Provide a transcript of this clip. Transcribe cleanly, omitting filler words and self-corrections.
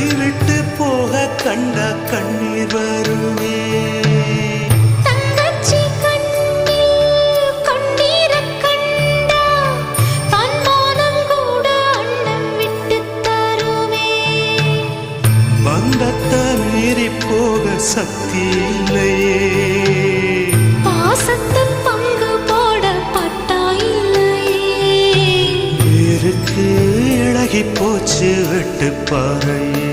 கைவிட்டு போக கண்ட கண்ணீர் வருமே. தங்கச்சி கண்ணில் கண்ணீரைக் கண்டா தன்மானம் கூட அண்ணன் விட்டுத் தருமே. பந்தத்தை மீறி போக சக்தி இல்லையே. பாசத்தை பங்கு போட பட்டா இல்லையே. வேருக்கு இழகி போச்சு வெட்டு பாறையே.